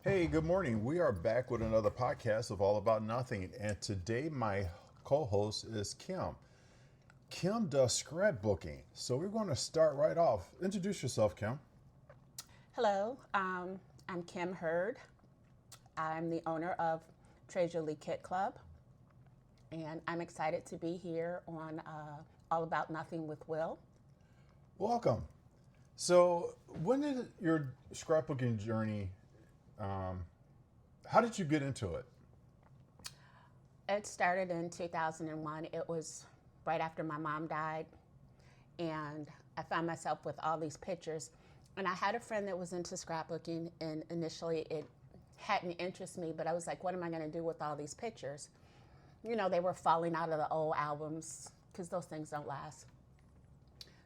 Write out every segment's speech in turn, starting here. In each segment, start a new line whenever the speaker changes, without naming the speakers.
Hey, good morning. We are back with another podcast of All About Nothing. And today, my co host is Kim. Kim does scrapbooking. So we're going to start right off. Introduce yourself, Kim.
Hello, I'm Kim Hurd. I'm the owner of Jolie Kit Club, and I'm excited to be here on All About Nothing with Will.
Welcome. So, when did your scrapbooking journey, how did you get into it?
It started in 2001. It was right after my mom died, and I found myself with all these pictures. And I had a friend that was into scrapbooking, and initially it hadn't interested me, but I was like, what am I going to do with all these pictures? You know, they were falling out of the old albums because those things don't last.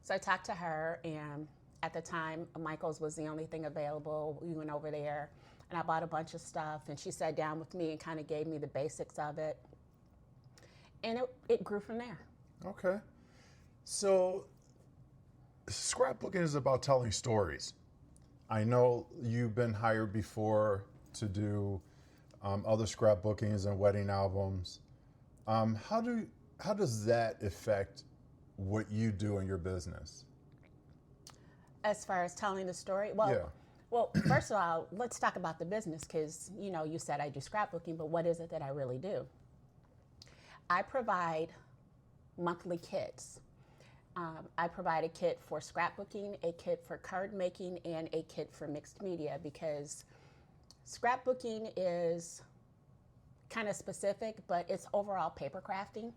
So I talked to her, and at the time, Michael's was the only thing available. We went over there, and I bought a bunch of stuff, and she sat down with me and kind of gave me the basics of it. And it grew from there.
Okay. So, scrapbooking is about telling stories. I know you've been hired before to do other scrapbookings and wedding albums. How does that affect what you do in your business?
As far as telling the story,
Yeah.
well, first of all, let's talk about the business because you said I do scrapbooking, but what is it that I really do? I provide monthly kits. I provide a kit for scrapbooking, a kit for card making, and a kit for mixed media because scrapbooking is kind of specific, but it's overall paper crafting.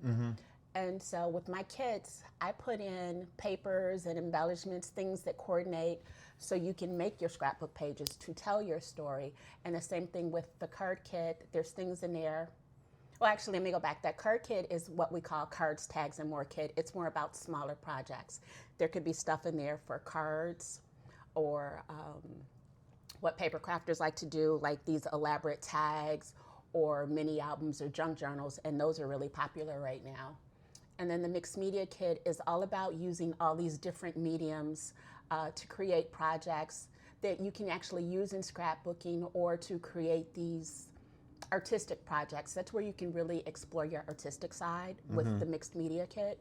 And so with my kits, I put in papers and embellishments, things that coordinate so you can make your scrapbook pages to tell your story. And the same thing with the card kit. There's things in there. Well, actually, let me go back. That card kit is what we call cards, tags, and more kit. It's more about smaller projects. There could be stuff in there for cards or what paper crafters like to do, like these elaborate tags or mini albums or junk journals, and those are really popular right now. And then the mixed media kit is all about using all these different mediums to create projects that you can actually use in scrapbooking or to create these artistic projects. That's where you can really explore your artistic side with the mixed media kit.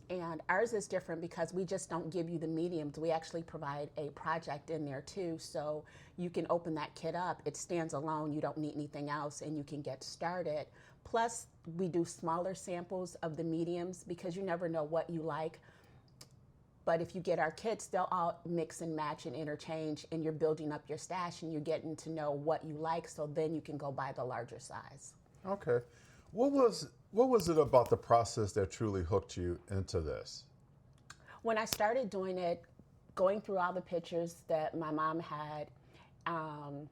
And ours is different because we just don't give you the mediums. We actually provide a project in there too. So you can open that kit up. It stands alone. You don't need anything else and you can get started. Plus, we do smaller samples of the mediums because you never know what you like. But if you get our kits, they'll all mix and match and interchange, and you're building up your stash and you're getting to know what you like. So then you can go buy the larger size.
Okay. What was it about the process that truly hooked you into this?
When I started doing it, going through all the pictures that my mom had, um,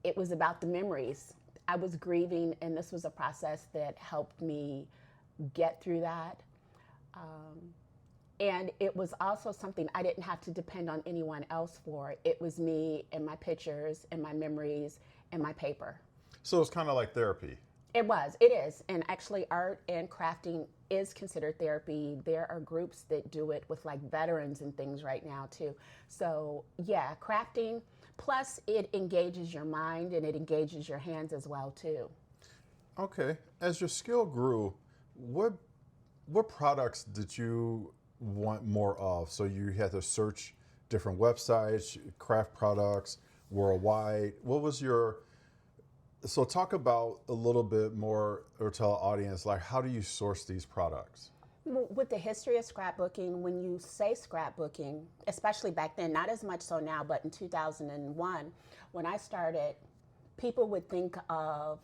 it was about the memories. I was grieving, and this was a process that helped me get through that. And it was also something I didn't have to depend on anyone else for. It was me and my pictures and my memories and my paper.
So it's kind of like therapy.
It is. And actually, art and crafting is considered therapy. There are groups that do it with like veterans and things right now, too. So, yeah, crafting, plus it engages your mind and it engages your hands as well, too.
Okay. As your skill grew, what products did you want more of? So you had to search different websites, craft products worldwide. What was your So talk about a little bit more, or tell the audience, like, how do you source these products?
With the history of scrapbooking, when you say scrapbooking, especially back then, not as much so now, but in 2001, when I started, people would think of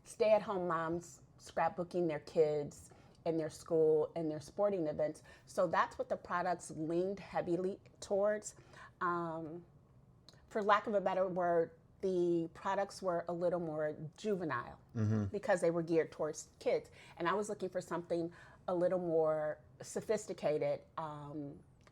stay at home moms scrapbooking their kids in their school and their sporting events. So that's what the products leaned heavily towards. For lack of a better word, the products were a little more juvenile because they were geared towards kids. And I was looking for something a little more sophisticated,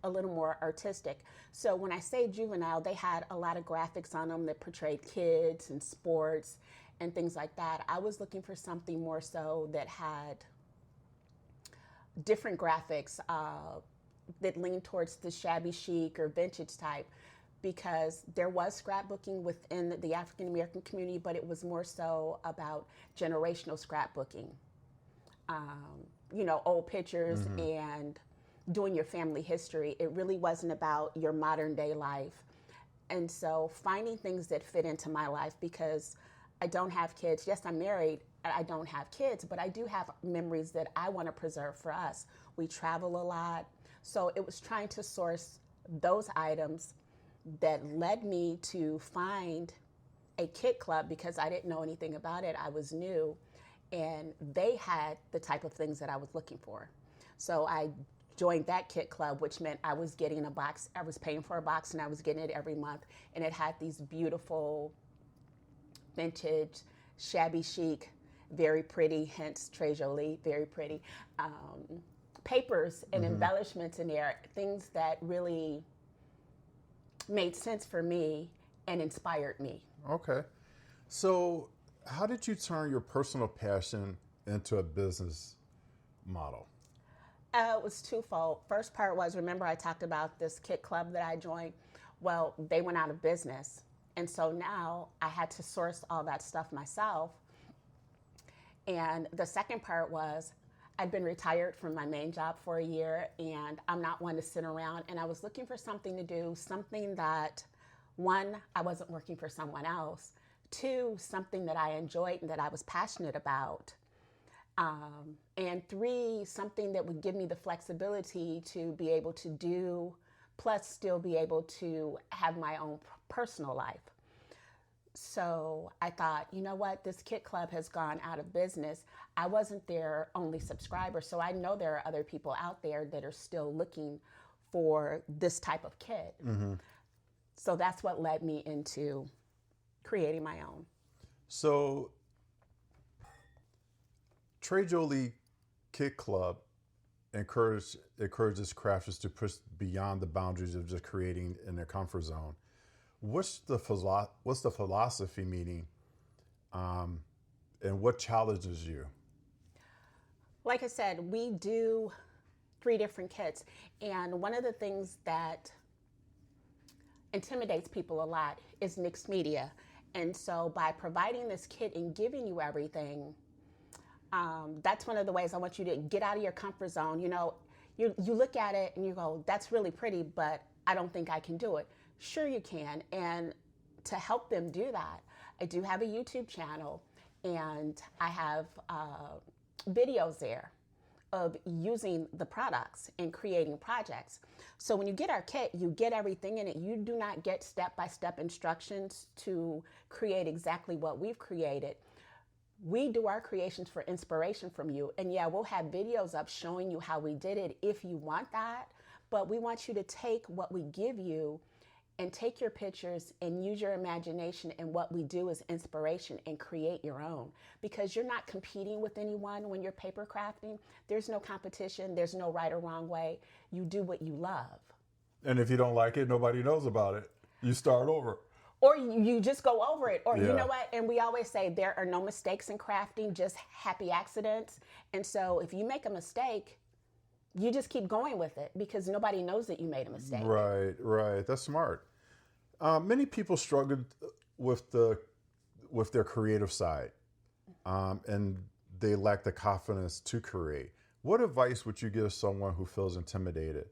a little more artistic. So when I say juvenile, they had a lot of graphics on them that portrayed kids and sports and things like that. I was looking for something more so that had different graphics that leaned towards the shabby chic or vintage type. because there was scrapbooking within the African American community, but it was more so about generational scrapbooking. Old pictures and doing your family history. It really wasn't about your modern day life. And so finding things that fit into my life, because I don't have kids. Yes, I'm married. I don't have kids, but I do have memories that I want to preserve for us. We travel a lot. So it was trying to source those items that led me to find a kit club, because I didn't know anything about it. I was new, and they had the type of things that I was looking for. So I joined that kit club, which meant I was getting a box. I was paying for a box, and I was getting it every month. And it had these beautiful, vintage, shabby chic, very pretty, hence Très Jolie, very pretty, papers and embellishments in there, things that really made sense for me and inspired me.
Okay. So how did you turn your personal passion into a business model?
It was twofold. First part was, remember I talked about this kit club that I joined? Well, they went out of business. And so now I had to source all that stuff myself. And the second part was, I'd been retired from my main job for a year, and I'm not one to sit around. And I was looking for something to do, something that, one, I wasn't working for someone else. Two, something that I enjoyed and that I was passionate about. And three, something that would give me the flexibility to be able to do, plus still be able to have my own personal life. So I thought, you know what, this kit club has gone out of business. I wasn't their only subscriber, so I know there are other people out there that are still looking for this type of kit. So that's what led me into creating my own.
So Très Jolie Kit Club encourages crafters to push beyond the boundaries of just creating in their comfort zone. What's the philosophy meaning, and what challenges you?
Like I said, we do 3 different kits, and one of the things that intimidates people a lot is mixed media. And so by providing this kit and giving you everything, that's one of the ways I want you to get out of your comfort zone. You look at it and you go, that's really pretty, but I don't think I can do it. Sure you can. And to help them do that, I do have a YouTube channel, and I have videos there of using the products and creating projects. So when you get our kit, you get everything in it. You do not get step-by-step instructions to create exactly what we've created. We do our creations for inspiration from you. And yeah, we'll have videos up showing you how we did it if you want that. But we want you to take what we give you and take your pictures and use your imagination, and what we do is inspiration, and create your own. Because you're not competing with anyone when you're paper crafting. There's no competition. There's no right or wrong way. You do what you love.
And if you don't like it, nobody knows about it. You start over.
Or you just go over it. Or
Yeah.
You know what? And we always say there are no mistakes in crafting, just happy accidents. And so if you make a mistake, you just keep going with it, because nobody knows that you made a mistake.
Right. That's smart. Many people struggle with their creative side, and they lack the confidence to create. What advice would you give someone who feels intimidated?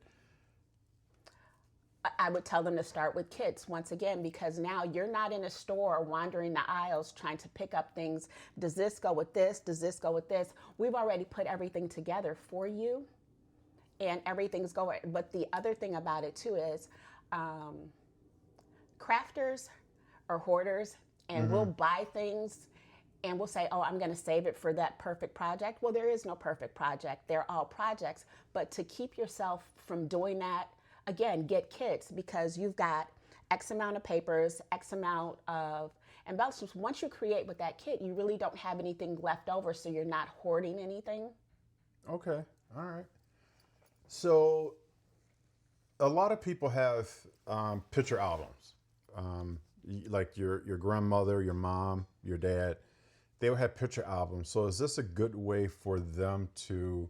I would tell them to start with kits once again, because now you're not in a store wandering the aisles trying to pick up things. Does this go with this? Does this go with this? We've already put everything together for you, and everything's going. But the other thing about it too is, crafters are hoarders, and we'll buy things and we'll say, oh, I'm going to save it for that perfect project. Well, there is no perfect project. They're all projects. But to keep yourself from doing that, again, get kits, because you've got X amount of papers, X amount of embellishments. Once you create with that kit, you really don't have anything left over, so you're not hoarding anything.
Okay, all right. So a lot of people have picture albums. Like your grandmother, your mom, your dad, they would have picture albums. So is this a good way for them to,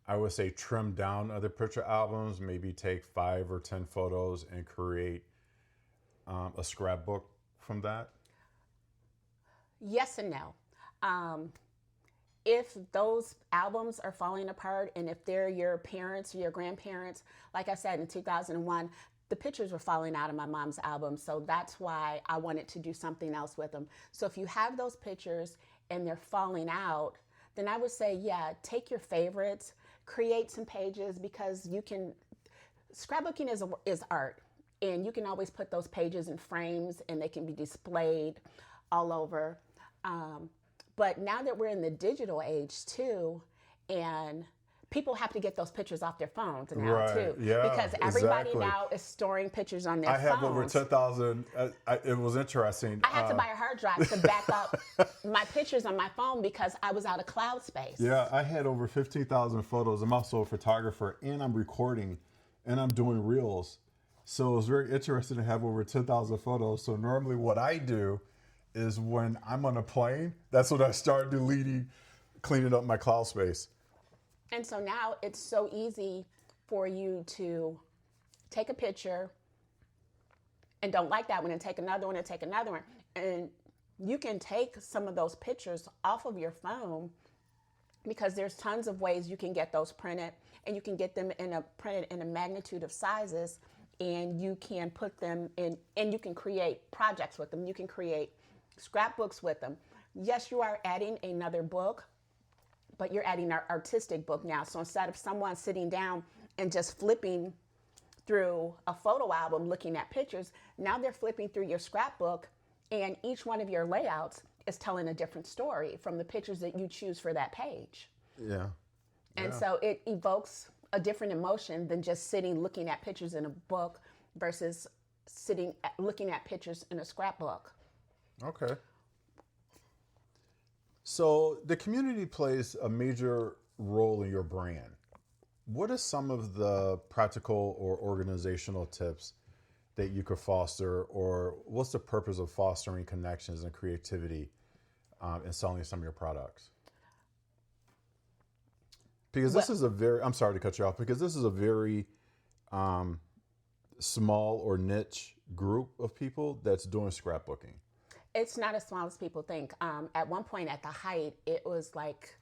I would say, trim down other picture albums, maybe take 5 or 10 photos and create a scrapbook from that?
Yes and no. If those albums are falling apart and if they're your parents or your grandparents, like I said, in 2001, the pictures were falling out of my mom's album. So that's why I wanted to do something else with them. So if you have those pictures and they're falling out, then I would say, yeah, take your favorites, create some pages, because you can, scrapbooking is art. And you can always put those pages in frames and they can be displayed all over. But now that we're in the digital age too, and people have to get those pictures off their phones now too.
Yeah,
because everybody
exactly.
now is storing pictures on their phones.
I have over 10,000. It was interesting.
I had to buy a hard drive to back up my pictures on my phone because I was out of cloud space.
Yeah, I had over 15,000 photos. I'm also a photographer, and I'm recording, and I'm doing reels. So it was very interesting to have over 10,000 photos. So normally what I do is when I'm on a plane, that's when I start cleaning up my cloud space.
And so now it's so easy for you to take a picture and don't like that one and take another one and take another one. And you can take some of those pictures off of your phone because there's tons of ways you can get those printed, and you can get them printed in a magnitude of sizes, and you can put them in, and you can create projects with them. You can create scrapbooks with them. Yes, you are adding another book, but you're adding an artistic book now. So instead of someone sitting down and just flipping through a photo album looking at pictures, now they're flipping through your scrapbook, and each one of your layouts is telling a different story from the pictures that you choose for that page.
Yeah.
And so it evokes a different emotion than just sitting looking at pictures in a book versus looking at pictures in a scrapbook.
Okay. So the community plays a major role in your brand. What are some of the practical or organizational tips that you could foster, or what's the purpose of fostering connections and creativity in selling some of your products? Because this is I'm sorry to cut you off, because this is a very small or niche group of people that's doing scrapbooking.
It's not as small as people think. At one point, at the height, it was like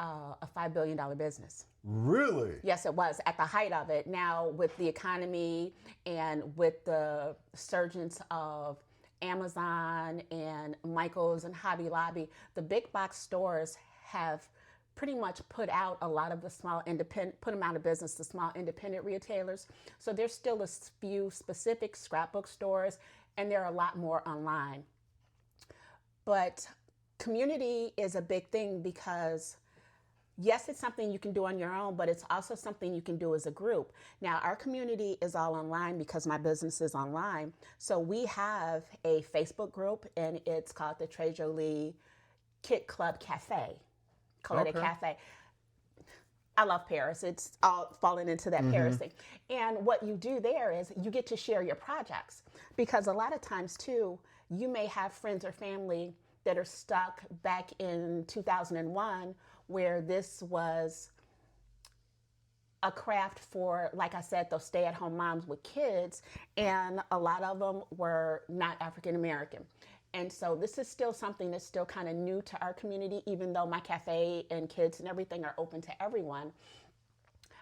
a $5 billion business.
Really?
Yes, it was at the height of it. Now, with the economy and with the surgence of Amazon and Michael's and Hobby Lobby, the big box stores have pretty much put out a lot of the put them out of business, the small independent retailers. So there's still a few specific scrapbook stores, and there are a lot more online. But community is a big thing because, yes, it's something you can do on your own, but it's also something you can do as a group. Now, our community is all online because my business is online. So we have a Facebook group, and it's called the Jolie Kit Club Cafe. Curated Cafe. I love Paris. It's all falling into that Paris thing. And what you do there is you get to share your projects, because a lot of times too, you may have friends or family that are stuck back in 2001 where this was a craft for, like I said, those stay-at-home moms with kids, and a lot of them were not African American. And so this is still something that's still kind of new to our community, even though my cafe and kids and everything are open to everyone.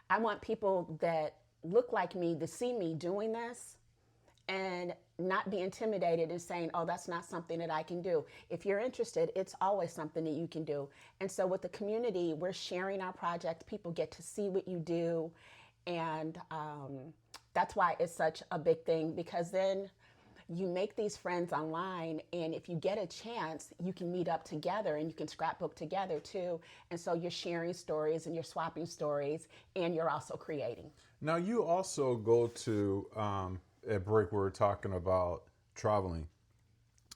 I want people that look like me to see me doing this and not be intimidated and saying, oh, that's not something that I can do. If you're interested, it's always something that you can do. And so with the community, we're sharing our project. People get to see what you do. And that's why it's such a big thing, because then you make these friends online, and if you get a chance, you can meet up together and you can scrapbook together too. And so you're sharing stories and you're swapping stories, and you're also creating.
Now, you also go to, at break, we were talking about traveling.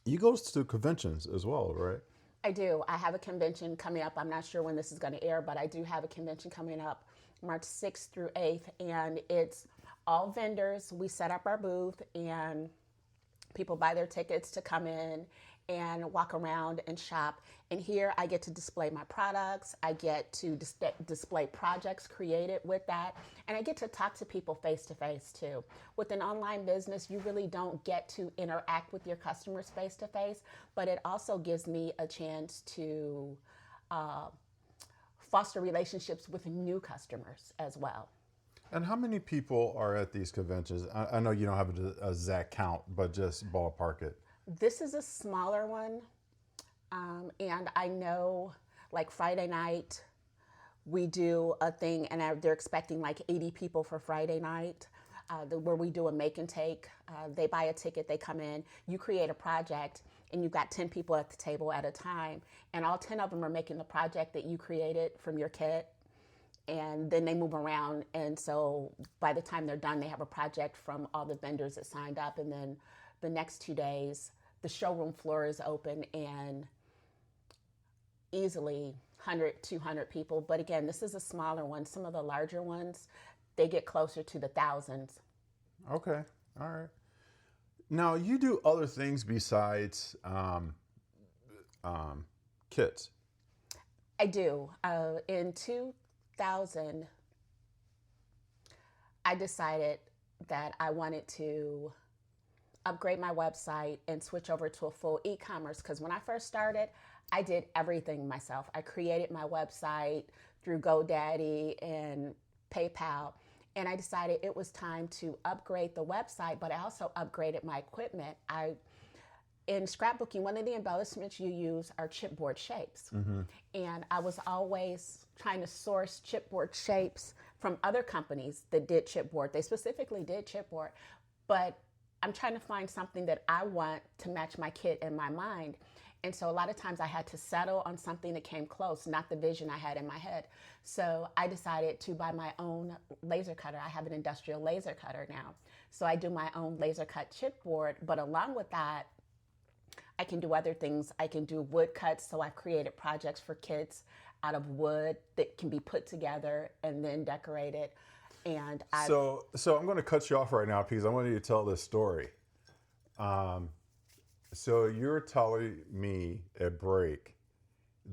You go to conventions as well, right?
I do. I have a convention coming up. I'm not sure when this is going to air, but I do have a convention coming up March 6th through 8th, and it's all vendors. We set up our booth, and people buy their tickets to come in, and walk around and shop. And here I get to display my products. I get to display projects created with that. And I get to talk to people face to face too. With an online business, you really don't get to interact with your customers face to face, but it also gives me a chance to foster relationships with new customers as well.
And how many people are at these conventions? I know you don't have a exact count, but just ballpark it.
This is a smaller one. And I know like Friday night, we do a thing and they're expecting like 80 people for Friday night where we do a make and take. They buy a ticket, they come in, you create a project, and you've got 10 people at the table at a time. And all 10 of them are making the project that you created from your kit. And then they move around. And so by the time they're done, they have a project from all the vendors that signed up. And then the next 2 days, the showroom floor is open and easily 100, 200 people. But again, this is a smaller one. Some of the larger ones, they get closer to the thousands.
Okay. All right. Now, you do other things besides kits.
I do. In 2000, I decided that I wanted to upgrade my website and switch over to a full e-commerce, because when I first started, I did everything myself. I created my website through GoDaddy and PayPal, and I decided it was time to upgrade the website, but I also upgraded my equipment. In scrapbooking, one of the embellishments you use are chipboard shapes. And I was always trying to source chipboard shapes from other companies that did chipboard. They specifically did chipboard, but I'm trying to find something that I want to match my kit in my mind. And so a lot of times I had to settle on something that came close, not the vision I had in my head. So I decided to buy my own laser cutter. I have an industrial laser cutter now. So I do my own laser cut chipboard, but along with that, I can do other things. I can do wood cuts. So I've created projects for kits out of wood that can be put together and then decorated. And
So I'm going to cut you off right now because I want you to tell this story. So you're telling me at break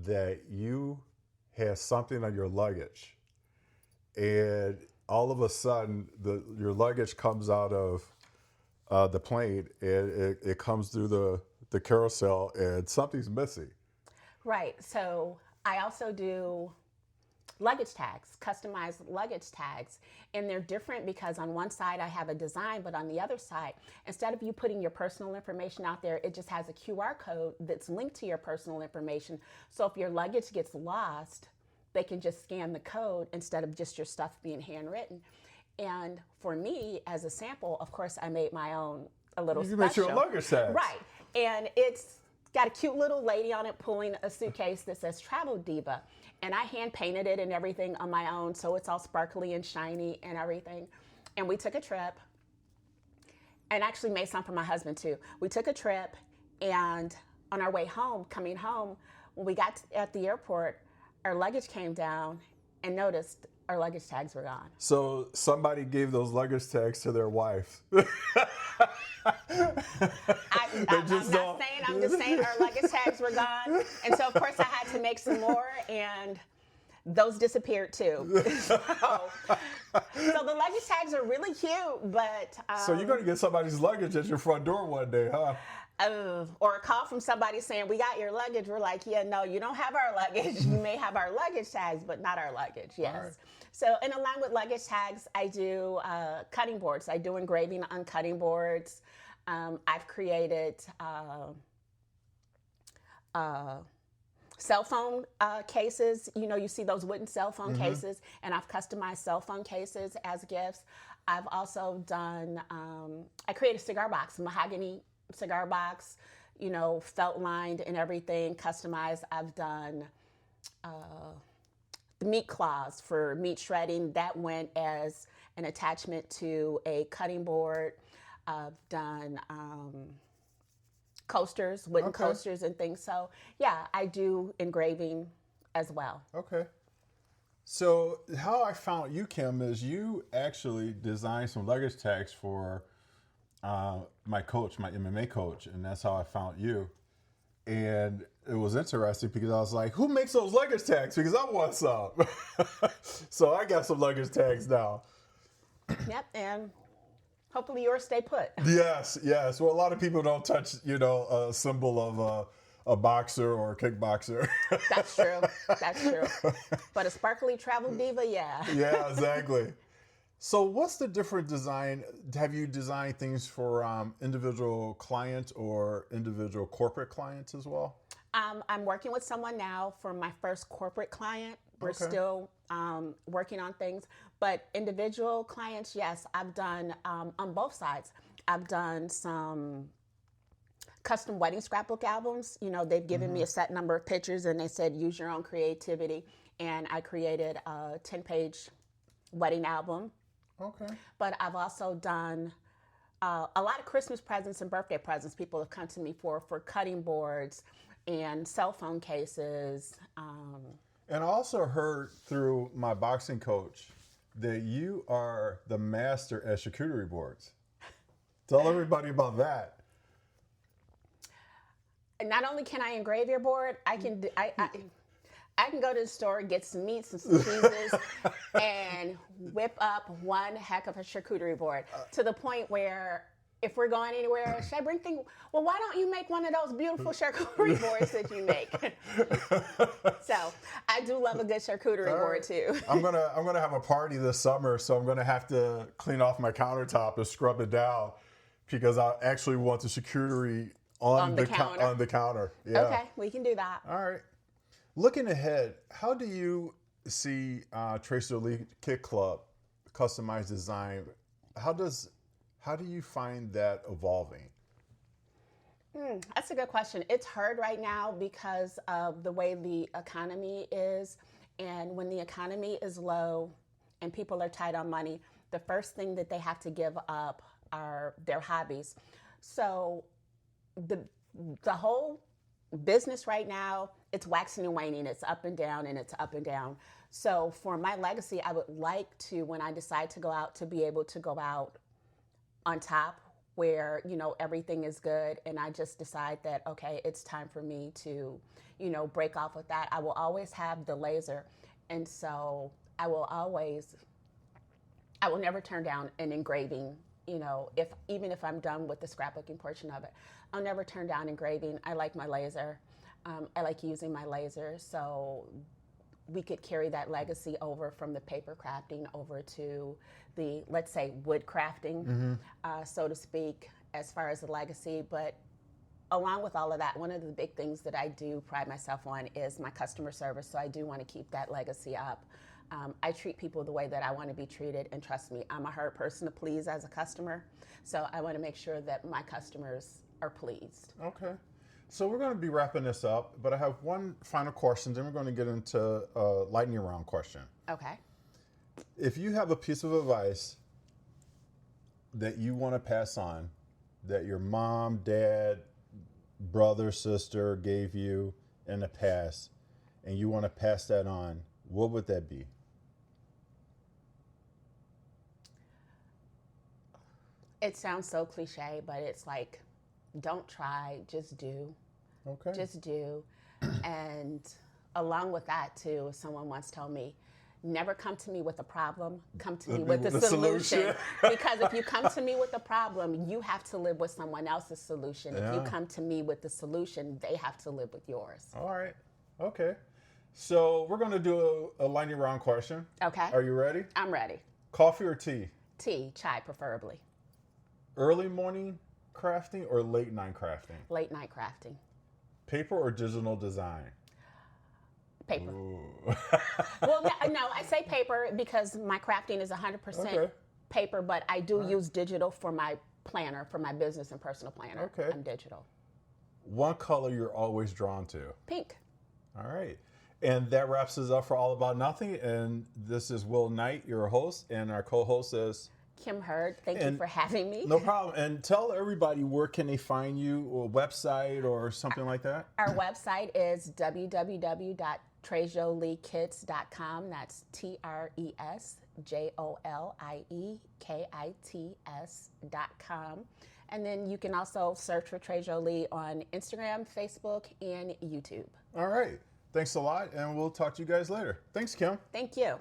that you had something on your luggage, and all of a sudden your luggage comes out of the plane, and it comes through the carousel, and something's missing.
Right. So I also do luggage tags, customized luggage tags. And they're different because on one side I have a design, but on the other side, instead of you putting your personal information out there, it just has a QR code that's linked to your personal information. So if your luggage gets lost, they can just scan the code instead of just your stuff being handwritten. And for me, as a sample, of course, I made my own, a little special.
You made your luggage tag.
Right. And it's got a cute little lady on it pulling a suitcase that says Travel Diva. And I hand painted it and everything on my own, so it's all sparkly and shiny and everything. And we took a trip, and actually made some for my husband too. We took a trip, and on our way home, coming home, when we got at the airport, our luggage came down and noticed our luggage tags were gone.
So somebody gave those luggage tags to their wife.
I'm just saying our luggage tags were gone. And so, of course, I had to make some more, and those disappeared too. So the luggage tags are really cute, but...
So you're going to get somebody's luggage at your front door one day, huh?
Or a call from somebody saying, we got your luggage. We're like, yeah, no, you don't have our luggage. You may have our luggage tags, but not our luggage, yes.
All right.
So, and along with luggage tags, I do cutting boards. I do engraving on cutting boards. I've created cell phone cases. You know, you see those wooden cell phone cases, and I've customized cell phone cases as gifts. I've also done, I created a cigar box, mahogany cigar box, you know, felt lined and everything, customized. I've done the meat claws for meat shredding. That went as an attachment to a cutting board. I've done coasters, wooden coasters and things. So yeah, I do engraving as well.
Okay. So how I found you, Kim, is you actually designed some luggage tags for my coach, my MMA coach, and that's how I found you. And it was interesting because I was like, who makes those luggage tags? Because I want some. So I got some luggage tags now.
Yep, and hopefully yours stay put.
Yes, yes. Well, a lot of people don't touch, a symbol of a boxer or a kickboxer.
That's true. That's true. But a sparkly travel diva, yeah.
Yeah, exactly. So what's the different design? Have you designed things for individual clients or individual corporate clients as well?
I'm working with someone now for my first corporate client. We're
Okay.
still working on things, but individual clients, yes, I've done on both sides. I've done some custom wedding scrapbook albums. They've given me a set number of pictures and they said, use your own creativity. And I created a 10-page wedding album.
Okay.
But I've also done a lot of Christmas presents and birthday presents. People have come to me for cutting boards and cell phone cases.
And I also heard through my boxing coach that you are the master at charcuterie boards. Tell everybody about that.
Not only can I engrave your board, I can go to the store, get some meats and some cheeses, and whip up one heck of a charcuterie board to the point where if we're going anywhere, should I bring things? Well, why don't you make one of those beautiful charcuterie boards that you make? So I do love a good charcuterie board too.
I'm gonna have a party this summer, so I'm gonna have to clean off my countertop and scrub it down because I actually want the charcuterie on the counter. Yeah.
Okay, we can do that.
All right. Looking ahead, how do you see Jolie Kit Club customized design? How do you find that evolving?
That's a good question. It's hard right now because of the way the economy is. And when the economy is low and people are tight on money, the first thing that they have to give up are their hobbies. So the whole business right now, it's waxing and waning. It's up and down and it's up and down. So for my legacy, I would like to, when I decide to go out, to be able to go out on top where, everything is good. And I just decide that, okay, it's time for me to, break off with that. I will always have the laser. And so I will never turn down an engraving, even if I'm done with the scrapbooking portion of it. I'll never turn down engraving. I like my laser. I like using my laser. So we could carry that legacy over from the paper crafting over to the, let's say, wood crafting, so to speak, as far as the legacy. But along with all of that, one of the big things that I do pride myself on is my customer service. So I do want to keep that legacy up. I treat people the way that I want to be treated, and trust me, I'm a hard person to please as a customer. So I want to make sure that my customers are pleased.
Okay. So we're going to be wrapping this up, but I have one final question, then we're going to get into a lightning round question.
Okay.
If you have a piece of advice that you want to pass on, that your mom, dad, brother, sister gave you in the past, and you want to pass that on, what would that be?
It sounds so cliche, but it's like, don't try, just do.
Okay.
Just do. And along with that, too, someone once told me, never come to me with a problem, come to me with a solution. Because if you come to me with a problem, you have to live with someone else's solution.
Yeah.
If you come to me with the solution, they have to live with yours.
All right. Okay. So we're going to do a lightning round question.
Okay.
Are you ready?
I'm ready.
Coffee or tea?
Tea, chai preferably.
Early morning crafting or late night crafting?
Late night crafting.
Paper or digital design?
Paper.
Ooh.
Well, no, I say paper because my crafting is 100%
Okay.
paper, but I do use digital for my planner, for my business and personal planner.
Okay.
I'm digital.
One color you're always drawn to?
Pink.
All right. And that wraps us up for All About Nothing. And this is Will Knight, your host, and our co-host is
Kim Hurd. Thank you for having me.
No problem. And tell everybody, where can they find you, or a website or something like that?
Our website is www.trejoliekits.com. That's TRESJOLIEKITS.com. JolieKits.com. And then you can also search for Trey Jolie on Instagram, Facebook, and YouTube.
All right. Thanks a lot, and we'll talk to you guys later. Thanks, Kim.
Thank you.